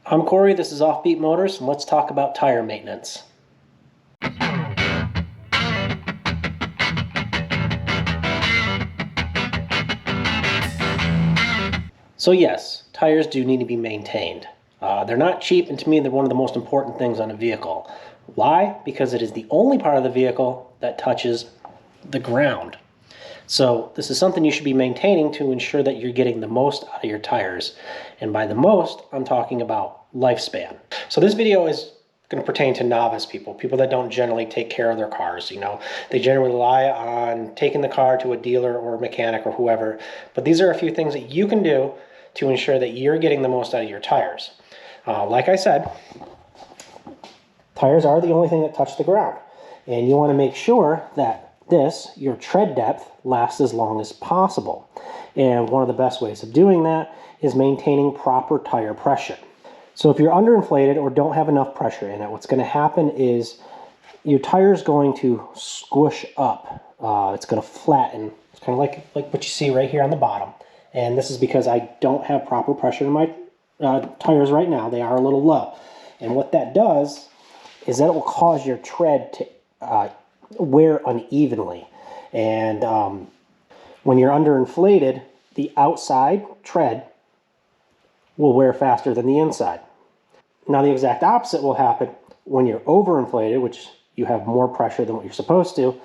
I'm Corey, this is Offbeat Motors, and let's talk about tire maintenance. So yes, tires do need to be maintained. They're not cheap, and to me they're one of the most important things on a vehicle. Why? Because it is the only part of the vehicle that touches the ground. So this is something you should be maintaining to ensure that you're getting the most out of your tires. And by the most, I'm talking about lifespan. So this video is going to pertain to novice people that don't generally take care of their cars. They generally rely on taking the car to a dealer or a mechanic or whoever. But these are a few things that you can do to ensure that you're getting the most out of your tires. Like I said, tires are the only thing that touch the ground. And you want to make sure that your tread depth, lasts as long as possible. And one of the best ways of doing that is maintaining proper tire pressure. So if you're underinflated or don't have enough pressure in it, what's going to happen is your tire is going to squish up. It's going to flatten. It's kind of like what you see right here on the bottom. And this is because I don't have proper pressure in my tires right now. They are a little low. And what that does is that it will cause your tread to wear unevenly. And when you're underinflated, the outside tread will wear faster than the inside. Now the exact opposite will happen when you're overinflated, which you have more pressure than what you're supposed to.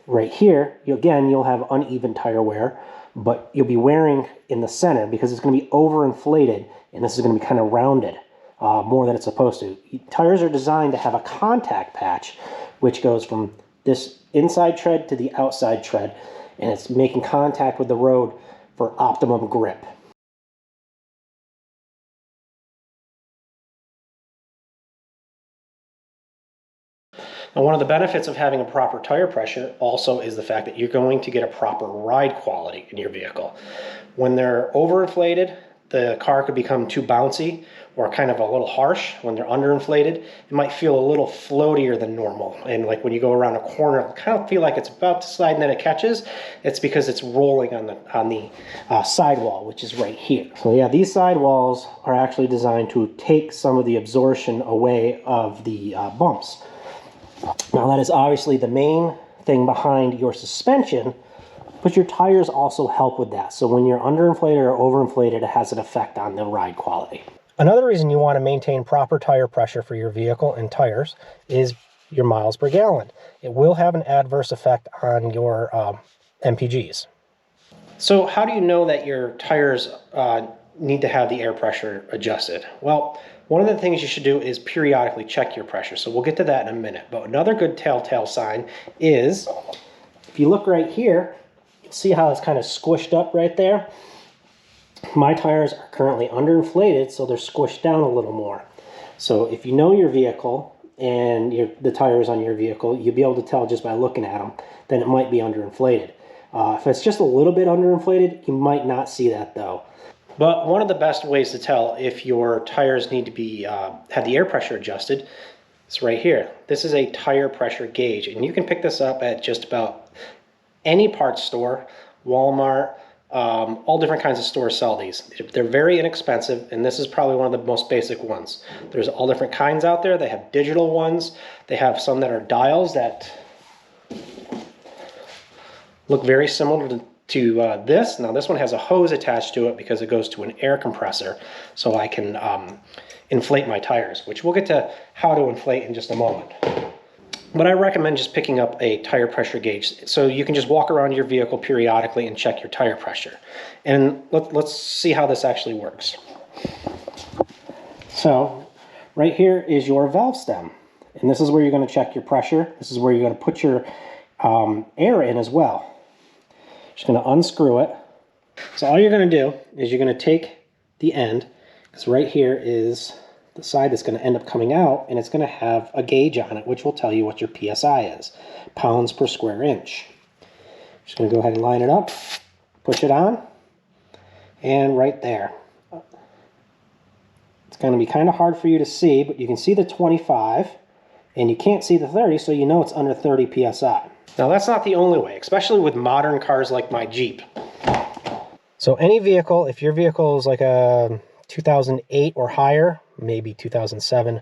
Right here, you'll have uneven tire wear, but you'll be wearing in the center because it's going to be overinflated, and this is going to be kind of rounded more than it's supposed to. Tires are designed to have a contact patch, which goes from this inside tread to the outside tread, and it's making contact with the road for optimum grip. And one of the benefits of having a proper tire pressure also is the fact that you're going to get a proper ride quality in your vehicle. When they're overinflated, the car could become too bouncy or kind of a little harsh. When they're underinflated, it might feel a little floatier than normal. And like when you go around a corner, it'll kind of feel like it's about to slide and then it catches. It's because it's rolling on the sidewall, which is right here. So yeah, these sidewalls are actually designed to take some of the absorption away of the bumps. Now that is obviously the main thing behind your suspension, but your tires also help with that. So when you're underinflated or overinflated, it has an effect on the ride quality. Another reason you want to maintain proper tire pressure for your vehicle and tires is your miles per gallon. It will have an adverse effect on your MPGs. So how do you know that your tires need to have the air pressure adjusted? Well, one of the things you should do is periodically check your pressure. So we'll get to that in a minute. But another good telltale sign is, if you look right here, you'll see how it's kind of squished up right there. My tires are currently underinflated, so they're squished down a little more. So if you know your vehicle and the tires on your vehicle, you'll be able to tell just by looking at them, then it might be underinflated. If it's just a little bit underinflated, you might not see that though. But one of the best ways to tell if your tires need to be have the air pressure adjusted is right here. This is a tire pressure gauge, and you can pick this up at just about any parts store, Walmart, all different kinds of stores sell these. They're very inexpensive, and this is probably one of the most basic ones. There's all different kinds out there. They have digital ones. They have some that are dials that look very similar to this. Now this one has a hose attached to it because it goes to an air compressor, so I can inflate my tires, which we'll get to how to inflate in just a moment. But I recommend just picking up a tire pressure gauge so you can just walk around your vehicle periodically and check your tire pressure. And let's see how this actually works. So right here is your valve stem, and this is where you're going to check your pressure. This is where you're going to put your air in as well. Just going to unscrew it. So all you're going to do is you're going to take the end, because right here is the side that's going to end up coming out, and it's going to have a gauge on it, which will tell you what your PSI is, pounds per square inch. Just going to go ahead and line it up, push it on, and right there. It's going to be kind of hard for you to see, but you can see the 25, and you can't see the 30, so you know it's under 30 PSI. Now that's not the only way, especially with modern cars like my Jeep. So any vehicle, if your vehicle is like a 2008 or higher, maybe 2007,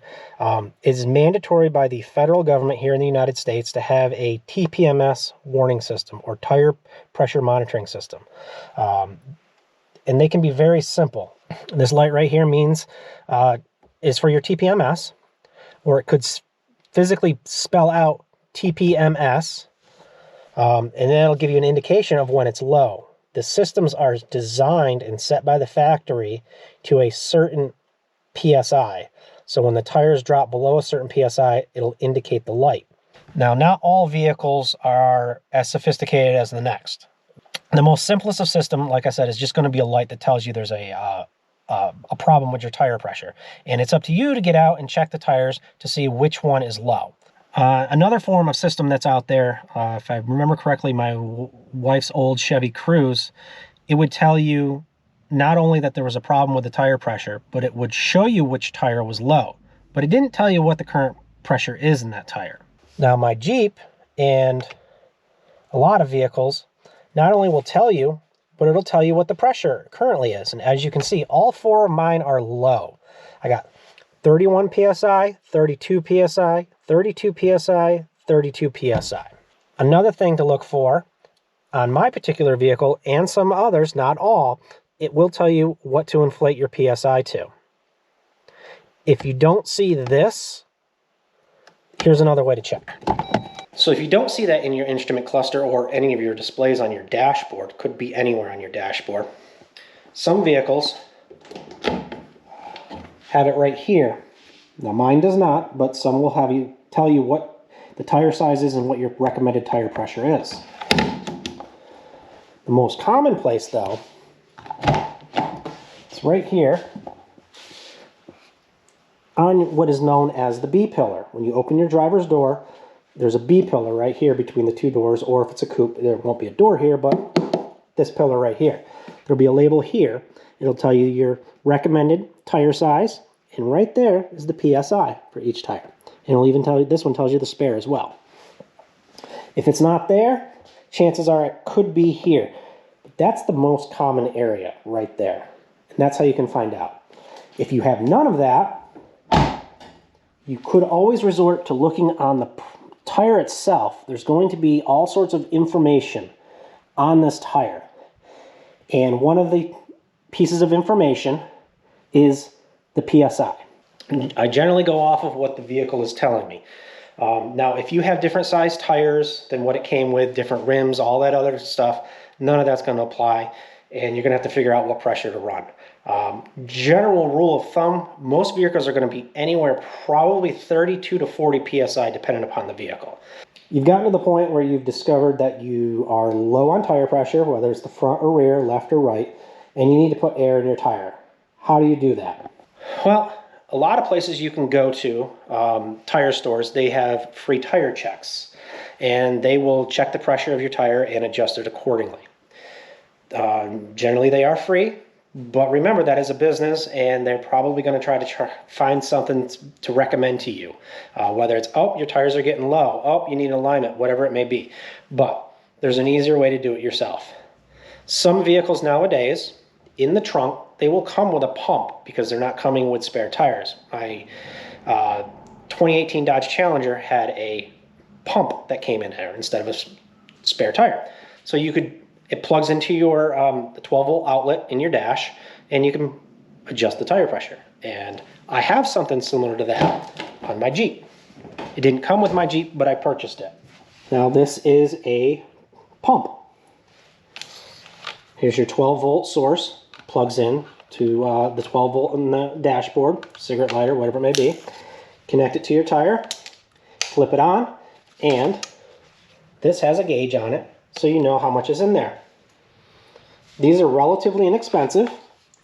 is mandatory by the federal government here in the United States to have a TPMS warning system or tire pressure monitoring system. And they can be very simple. This light right here means is for your TPMS, or it could physically spell out TPMS, and that'll give you an indication of when it's low. The systems are designed and set by the factory to a certain PSI. So when the tires drop below a certain PSI, it'll indicate the light. Now, not all vehicles are as sophisticated as the next. The most simplest of system, like I said, is just going to be a light that tells you there's a problem with your tire pressure. And it's up to you to get out and check the tires to see which one is low. Another form of system that's out there, if I remember correctly, my wife's old Chevy Cruze, it would tell you not only that there was a problem with the tire pressure, but it would show you which tire was low. But it didn't tell you what the current pressure is in that tire. Now, my Jeep and a lot of vehicles not only will tell you, but it'll tell you what the pressure currently is. And as you can see, all four of mine are low. I got 31 PSI, 32 PSI, 32 PSI, 32 PSI. Another thing to look for on my particular vehicle and some others, not all, it will tell you what to inflate your PSI to. If you don't see this, here's another way to check. So if you don't see that in your instrument cluster or any of your displays on your dashboard, could be anywhere on your dashboard, some vehicles have it right here. Now mine does not, but some will have you tell you what the tire size is and what your recommended tire pressure is. The most common place though, it's right here on what is known as the B pillar. When you open your driver's door, there's a B pillar right here between the two doors, or if it's a coupe, there won't be a door here, but this pillar right here. There'll be a label here. It'll tell you your recommended tire size, and right there is the PSI for each tire. And it'll even tell you, this one tells you the spare as well. If it's not there, chances are it could be here. But that's the most common area right there. And that's how you can find out. If you have none of that, you could always resort to looking on the tire itself. There's going to be all sorts of information on this tire. And one of the pieces of information is the PSI. I generally go off of what the vehicle is telling me. Now, if you have different size tires than what it came with, different rims, all that other stuff, none of that's going to apply, and you're going to have to figure out what pressure to run. General rule of thumb, most vehicles are going to be anywhere probably 32 to 40 PSI depending upon the vehicle. You've gotten to the point where you've discovered that you are low on tire pressure, whether it's the front or rear, left or right, and you need to put air in your tire. How do you do that? Well, a lot of places you can go to, tire stores, they have free tire checks, and they will check the pressure of your tire and adjust it accordingly. Generally they are free, but remember that is a business, and they're probably going to try to find something to recommend to you. Whether it's, oh, your tires are getting low, oh, you need alignment, whatever it may be. But there's an easier way to do it yourself. Some vehicles nowadays, in the trunk, they will come with a pump because they're not coming with spare tires. My 2018 Dodge Challenger had a pump that came in there instead of a spare tire. So you could, it plugs into your the 12-volt outlet in your dash, and you can adjust the tire pressure. And I have something similar to that on my Jeep. It didn't come with my Jeep, but I purchased it. Now this is a pump. Here's your 12-volt source. Plugs in to the 12-volt in the dashboard, cigarette lighter, whatever it may be. Connect it to your tire, flip it on, and this has a gauge on it, so you know how much is in there. These are relatively inexpensive.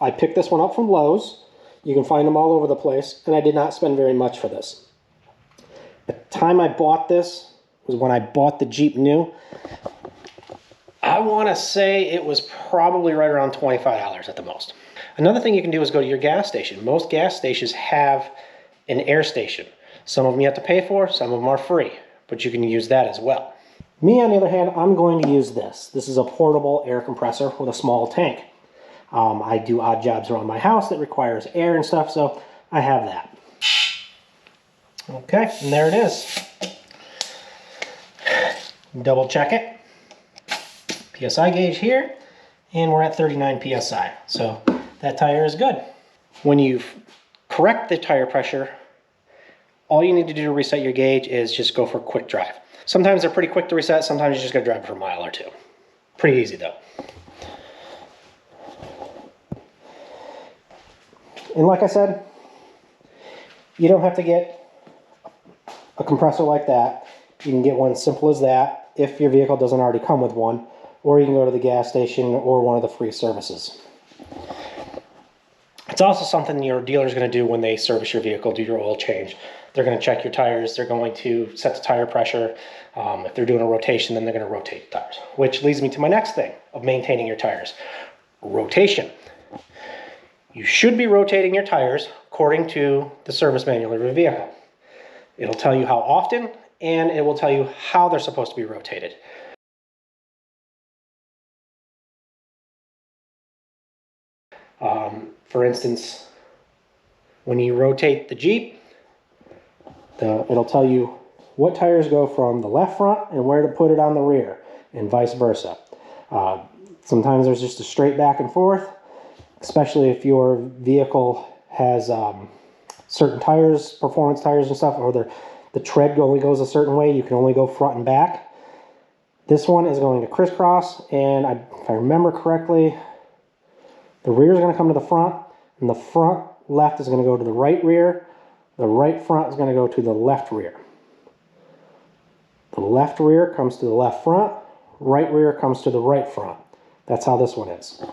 I picked this one up from Lowe's. You can find them all over the place, and I did not spend very much for this. The time I bought this was when I bought the Jeep new. I want to say it was probably right around $25 at the most. Another thing you can do is go to your gas station. Most gas stations have an air station. Some of them you have to pay for, some of them are free, but you can use that as well. Me, on the other hand, I'm going to use this. This is a portable air compressor with a small tank. I do odd jobs around my house that requires air and stuff, so I have that. Okay, and there it is. Double check it. PSI gauge here, and we're at 39 PSI. So that tire is good. When you correct the tire pressure, all you need to do to reset your gauge is just go for a quick drive. Sometimes they're pretty quick to reset, sometimes you just gotta drive for a mile or two. Pretty easy though. And like I said, you don't have to get a compressor like that. You can get one simple as that if your vehicle doesn't already come with one, or you can go to the gas station or one of the free services. It's also something your dealer is going to do when they service your vehicle, do your oil change. They're going to check your tires. They're going to set the tire pressure. If they're doing a rotation, then they're going to rotate the tires. Which leads me to my next thing of maintaining your tires. Rotation. You should be rotating your tires according to the service manual of your vehicle. It'll tell you how often, and it will tell you how they're supposed to be rotated. For instance, when you rotate the Jeep, it'll tell you what tires go from the left front and where to put it on the rear, and vice versa. Sometimes there's just a straight back and forth, especially if your vehicle has certain tires, performance tires and stuff, or the tread only goes a certain way. You can only go front and back. This one is going to crisscross, and if I remember correctly, the rear is going to come to the front, and the front left is going to go to the right rear. The right front is going to go to the left rear. The left rear comes to the left front. Right rear comes to the right front. That's how this one is.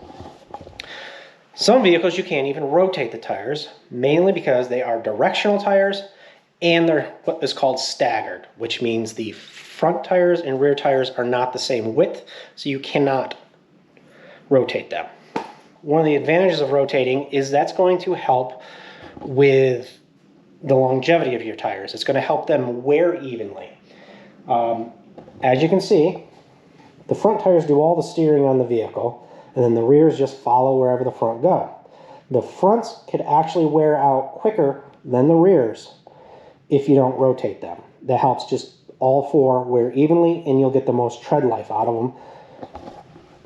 Some vehicles you can't even rotate the tires, mainly because they are directional tires and they're what is called staggered, which means the front tires and rear tires are not the same width, so you cannot rotate them. One of the advantages of rotating is that's going to help with the longevity of your tires. It's going to help them wear evenly. As you can see, the front tires do all the steering on the vehicle, and then the rears just follow wherever the front go. The fronts could actually wear out quicker than the rears if you don't rotate them. That helps just all four wear evenly, and you'll get the most tread life out of them,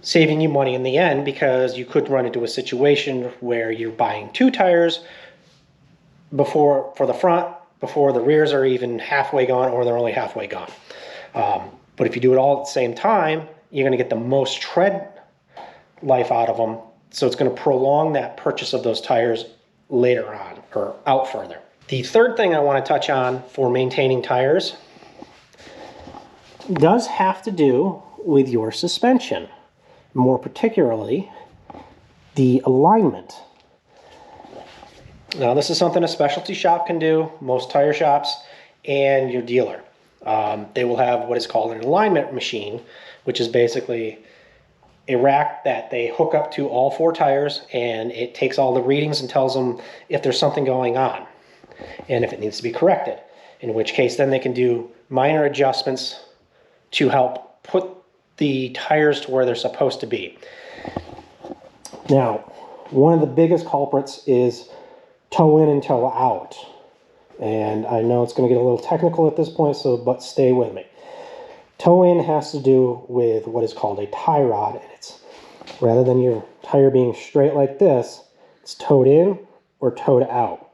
saving you money in the end, because you could run into a situation where you're buying two tires for the front before the rears are even halfway gone, or they're only halfway gone. But if you do it all at the same time, you're going to get the most tread life out of them, so it's going to prolong that purchase of those tires later on, or out further. The third thing I want to touch on for maintaining tires does have to do with your suspension. More particularly, the alignment. Now, this is something a specialty shop can do, most tire shops, and your dealer. They will have what is called an alignment machine, which is basically a rack that they hook up to all four tires, and it takes all the readings and tells them if there's something going on and if it needs to be corrected, in which case then they can do minor adjustments to help put the tires to where they're supposed to be. Now, one of the biggest culprits is toe in and toe out. And I know it's going to get a little technical at this point, but stay with me. Toe in has to do with what is called a tie rod, and it's rather than your tire being straight like this, it's toed in or toed out.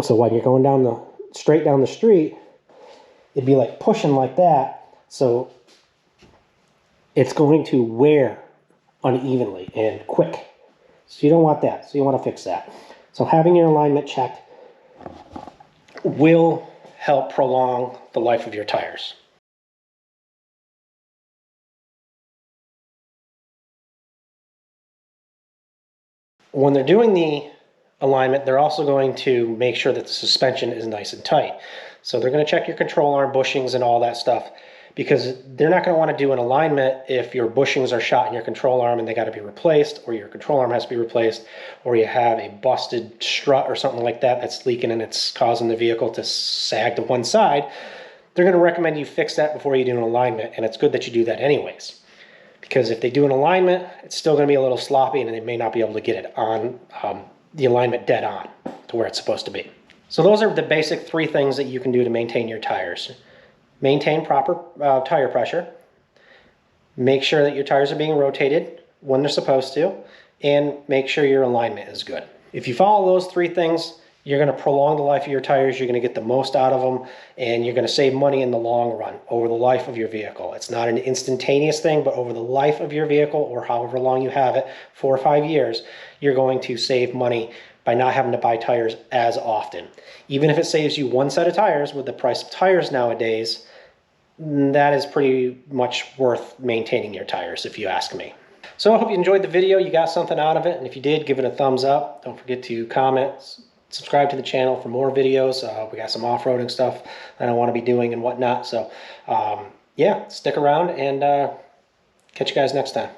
So when you're going straight down the street, it'd be like pushing like that, so it's going to wear unevenly and quick. So you don't want that, so you want to fix that. So having your alignment checked will help prolong the life of your tires. When they're doing the alignment, they're also going to make sure that the suspension is nice and tight. So they're going to check your control arm bushings and all that stuff, because they're not going to want to do an alignment if your bushings are shot in your control arm and they got to be replaced, or your control arm has to be replaced, or you have a busted strut or something like that that's leaking and it's causing the vehicle to sag to one side. They're going to recommend you fix that before you do an alignment, and it's good that you do that anyways, Because if they do an alignment, it's still going to be a little sloppy and they may not be able to get it on the alignment dead on to where it's supposed to be. So those are the basic 3 things that you can do to maintain your tires. Maintain proper tire pressure, make sure that your tires are being rotated when they're supposed to, and make sure your alignment is good. If you follow those 3 things, you're going to prolong the life of your tires, you're going to get the most out of them, and you're going to save money in the long run over the life of your vehicle. It's not an instantaneous thing, but over the life of your vehicle, or however long you have it, 4 or 5 years, you're going to save money by not having to buy tires as often. Even if it saves you 1 set of tires, with the price of tires nowadays, that is pretty much worth maintaining your tires, if you ask me. So I hope you enjoyed the video, you got something out of it, and if you did, give it a thumbs up. Don't forget to comment, subscribe to the channel for more videos. We got some off-roading stuff that I want to be doing and whatnot. So yeah, stick around and catch you guys next time.